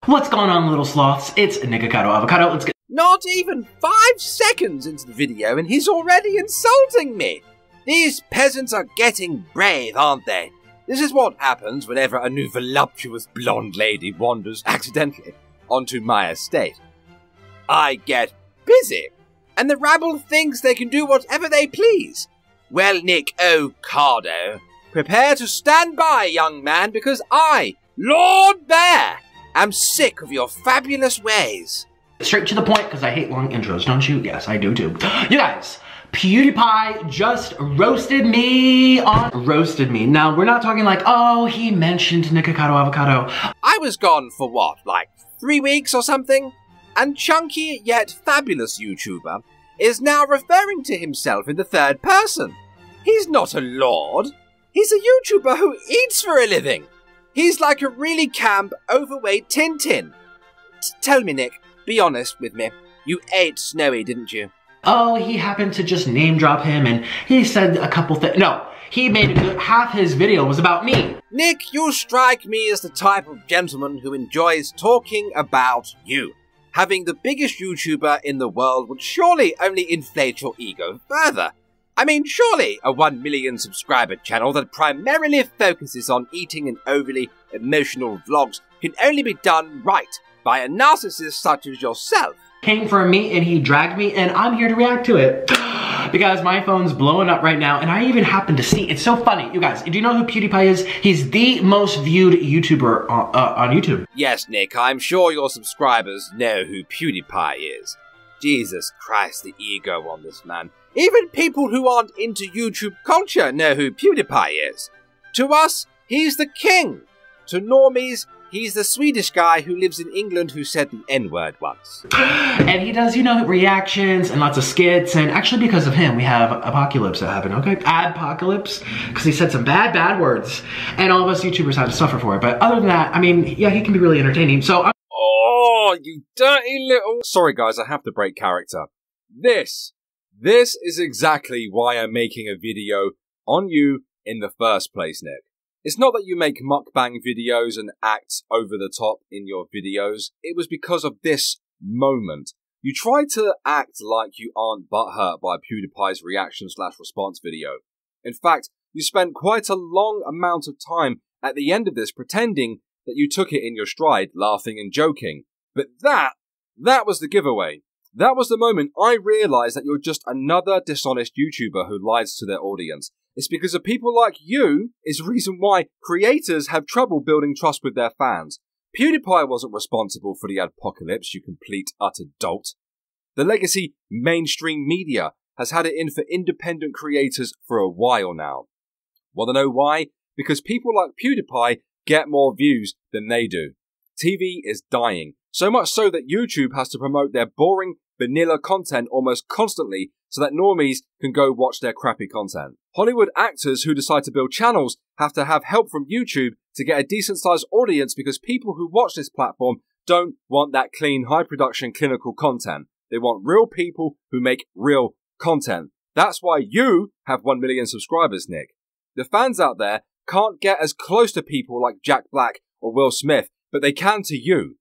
What's going on, little sloths? It's Nikocado Avocado. Let's get— Not even 5 seconds into the video and he's already insulting me! These peasants are getting brave, aren't they? This is what happens whenever a new voluptuous blonde lady wanders accidentally onto my estate. I get busy, and the rabble thinks they can do whatever they please. Well, Nikocado, prepare to stand by, young man, because I, Lord Bear, am sick of your fabulous ways. straight to the point, because I hate long intros, don't you? Yes, I do too. You guys, Pewdiepie just roasted me. Now, we're not talking like, oh, he mentioned Nikocado Avocado. I was gone for what, like 3 weeks or something? And chunky yet fabulous YouTuber is now referring to himself in the third person. He's not a lord. He's a YouTuber who eats for a living. He's like a really camp, overweight Tintin. Tell me, Nick, be honest with me. You ate Snowy, didn't you? Oh, he happened to just name drop him and he said a couple things. No, he made half his video was about me. Nick, you strike me as the type of gentleman who enjoys talking about you. Having the biggest YouTuber in the world would surely only inflate your ego further. I mean, surely a 1 million subscriber channel that primarily focuses on eating and overly emotional vlogs can only be done right by a narcissist such as yourself. Came for me and he dragged me and I'm here to react to it. Because my phone's blowing up right now and I even happen to see, it's so funny. You guys, do you know who Pewdiepie is? He's the most viewed YouTuber on YouTube. Yes, Nick, I'm sure your subscribers know who Pewdiepie is. Jesus Christ, the ego on this man. Even people who aren't into YouTube culture know who Pewdiepie is. To us, he's the king. To normies, he's the Swedish guy who lives in England who said the N-word once. And he does, you know, reactions and lots of skits, and actually because of him, we have apocalypse that happened, okay? Adpocalypse, because he said some bad words, and all of us YouTubers had to suffer for it. But other than that, I mean, yeah, he can be really entertaining, so Oh, you dirty little... Sorry guys, I have to break character. This is exactly why I'm making a video on you in the first place, Nick. It's not that you make mukbang videos and act over the top in your videos. It was because of this moment. You tried to act like you aren't butthurt by PewDiePie's reaction/response video. In fact, you spent quite a long amount of time at the end of this pretending that you took it in your stride, laughing and joking. But that was the giveaway. That was the moment I realized that you're just another dishonest YouTuber who lies to their audience. It's because of people like you is the reason why creators have trouble building trust with their fans. PewDiePie wasn't responsible for the apocalypse, you complete utter dolt. The legacy mainstream media has had it in for independent creators for a while now. Want to know why? Because people like PewDiePie get more views than they do. TV is dying. So much so that YouTube has to promote their boring, vanilla content almost constantly so that normies can go watch their crappy content. Hollywood actors who decide to build channels have to have help from YouTube to get a decent-sized audience because people who watch this platform don't want that clean, high-production, clinical content. They want real people who make real content. That's why you have 1 million subscribers, Nick. The fans out there can't get as close to people like Jack Black or Will Smith, but they can to you.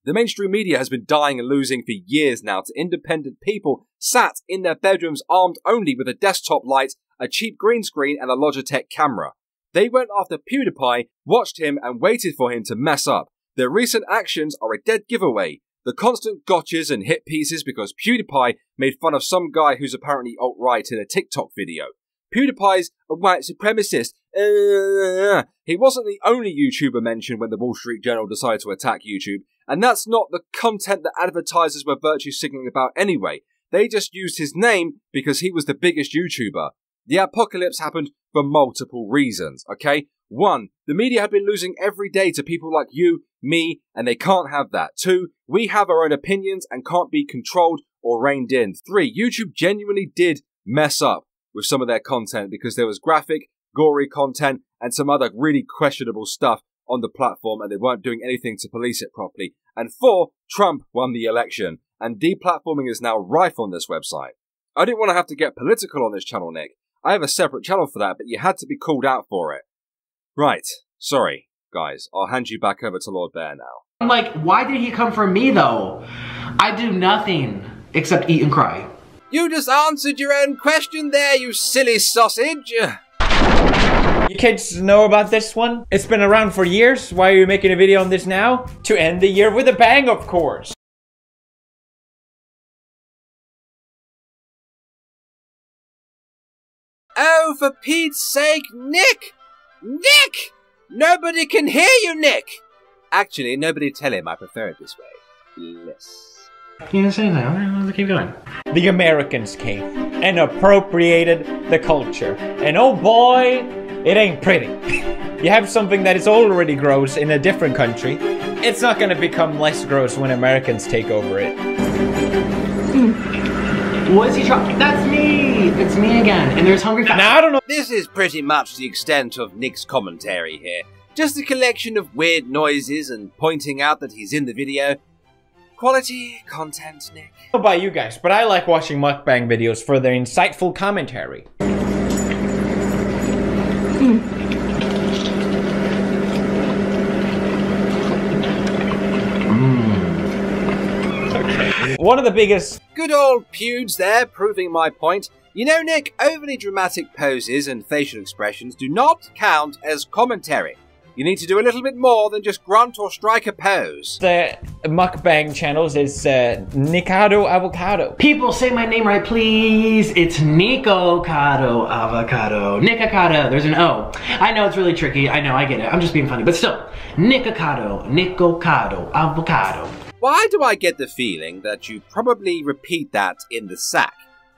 The mainstream media has been dying and losing for years now to independent people sat in their bedrooms armed only with a desktop light, a cheap green screen and a Logitech camera. They went after PewDiePie, watched him and waited for him to mess up. Their recent actions are a dead giveaway. The constant gotchas and hit pieces because PewDiePie made fun of some guy who's apparently alt-right in a TikTok video. PewDiePie's a white supremacist. He wasn't the only YouTuber mentioned when the Wall Street Journal decided to attack YouTube, and that's not the content that advertisers were virtue signaling about anyway. They just used his name because he was the biggest YouTuber. The apocalypse happened for multiple reasons, okay? 1, the media have been losing every day to people like you, me, and they can't have that. 2, we have our own opinions and can't be controlled or reined in. 3, YouTube genuinely did mess up with some of their content because there was graphic, gory content and some other really questionable stuff on the platform and they weren't doing anything to police it properly. And 4, Trump won the election and deplatforming is now rife on this website. I didn't want to have to get political on this channel, Nick. I have a separate channel for that, but you had to be called out for it. Right, sorry. Guys, I'll hand you back over to Lord Bear now. I'm like, why did he come for me though? I do nothing except eat and cry. You just answered your own question there, you silly sausage! You kids know about this one? It's been around for years. Why are you making a video on this now? To end the year with a bang, of course. Oh, for Pete's sake, Nick! Nick! Nobody can hear you, Nick! Actually, nobody tell him I prefer it this way. Bless. You didn't say anything. I'm gonna keep going. The Americans came and appropriated the culture. And oh boy, it ain't pretty. You have something that is already gross in a different country. It's not gonna become less gross when Americans take over it. What is he trying? That's me! It's me again. And there's Hungry Fat. Now, I don't know. This is pretty much the extent of Nick's commentary here. Just a collection of weird noises and pointing out that he's in the video. Quality content, Nick. I don't know about you guys, but I like watching mukbang videos for their insightful commentary. Okay. One of the biggest... Good old Pewds there, proving my point. You know, Nick, overly dramatic poses and facial expressions do not count as commentary. You need to do a little bit more than just grunt or strike a pose. The mukbang channels is Nikocado Avocado. People, say my name right, please. It's Nikocado Avocado. Nikocado, there's an O. I know it's really tricky. I know, I get it. I'm just being funny. But still, Nikocado Avocado. Why do I get the feeling that you probably repeat that in the sack,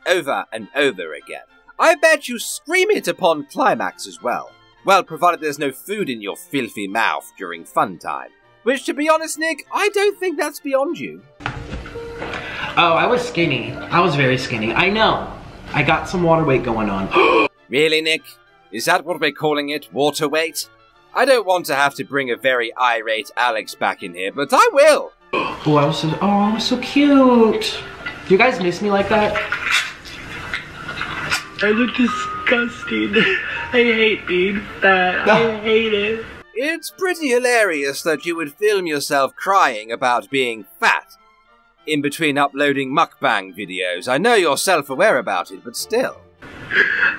over and over again? I bet you scream it upon climax as well. Well, provided there's no food in your filthy mouth during fun time. Which, to be honest, Nick, I don't think that's beyond you. Oh, I was skinny. I was very skinny. I know. I got some water weight going on. Really, Nick? Is that what we're calling it? Water weight? I don't want to have to bring a very irate Alex back in here, but I will. Oh, I was so cute. Do you guys miss me like that? I look disgusting. I hate being fat. I hate it. It's pretty hilarious that you would film yourself crying about being fat in between uploading mukbang videos. I know you're self-aware about it, but still.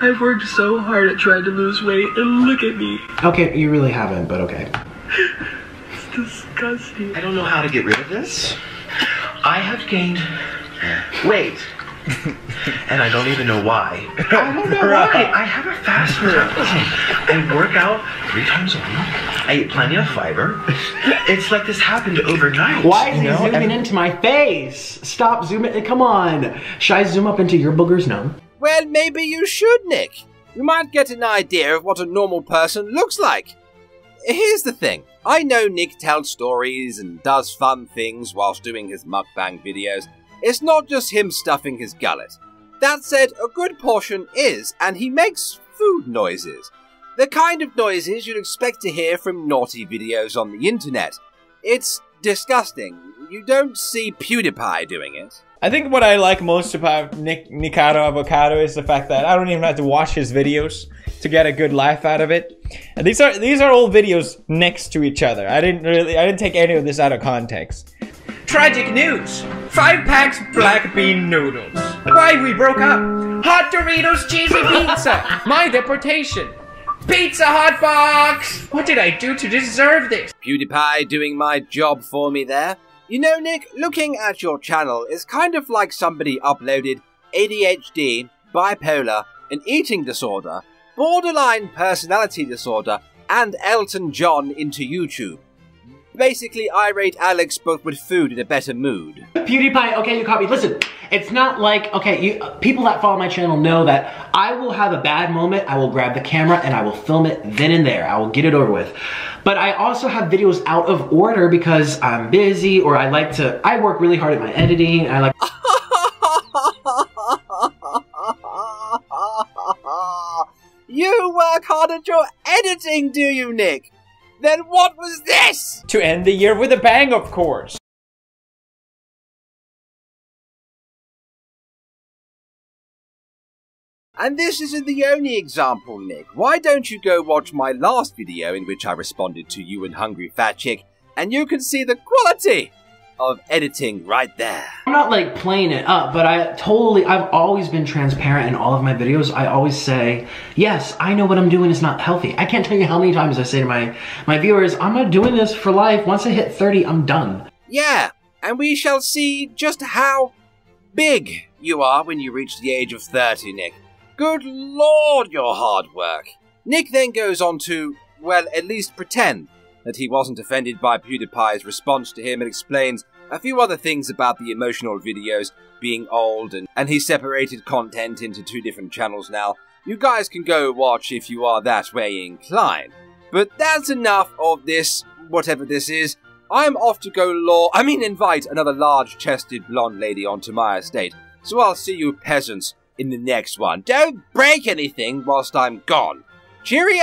I've worked so hard at trying to lose weight, and look at me. Okay, you really haven't, but okay. It's disgusting. I don't know how to get rid of this. I have gained weight. And I don't even know why. I don't know why. I have a fast metabolism. I work out 3 times a week. I eat plenty of fiber. It's like this happened overnight. Why is he zooming into my face? Stop zooming. Come on. Should I zoom up into your boogers? No. Well, maybe you should, Nick. You might get an idea of what a normal person looks like. Here's the thing. I know Nick tells stories and does fun things whilst doing his mukbang videos. It's not just him stuffing his gullet. That said, a good portion is, and he makes food noises. The kind of noises you'd expect to hear from naughty videos on the internet. It's disgusting. You don't see Pewdiepie doing it. I think what I like most about Nikocado Avocado is the fact that I don't even have to watch his videos to get a good laugh out of it. And these are all videos next to each other. I didn't take any of this out of context. Tragic news! 5 packs black bean noodles. Why we broke up? Hot Doritos cheesy pizza. My deportation. Pizza Hot Box. What did I do to deserve this? Pewdiepie doing my job for me there. You know, Nick, looking at your channel is kind of like somebody uploaded ADHD, bipolar, an eating disorder, borderline personality disorder, and Elton John into YouTube. Basically, irate Alex, but with food in a better mood. Pewdiepie, okay, you caught me. Listen, it's not like, okay, people that follow my channel know that I will have a bad moment, I will grab the camera and I will film it then and there. I will get it over with. But I also have videos out of order because I'm busy or I work really hard at my editing and I like... You work hard at your editing, do you, Nick? Then what was this? To end the year with a bang, of course. And this isn't the only example, Nick. Why don't you go watch my last video in which I responded to you and Hungry Fat Chick, and you can see the quality of editing right there. I'm not like playing it up, but I've always been transparent in all of my videos. I always say, yes, I know what I'm doing is not healthy. I can't tell you how many times I say to my viewers, I'm not doing this for life. Once I hit 30, I'm done. Yeah, and we shall see just how big you are when you reach the age of 30, Nick. Good lord, your hard work. Nick then goes on to, well, at least pretend that he wasn't offended by PewDiePie's response to him and explains a few other things about the emotional videos being old and he separated content into 2 different channels now. You guys can go watch if you are that way inclined. But that's enough of this, whatever this is. I'm off to go invite another large-chested blonde lady onto my estate. So I'll see you peasants in the next one. Don't break anything whilst I'm gone. Cheerio!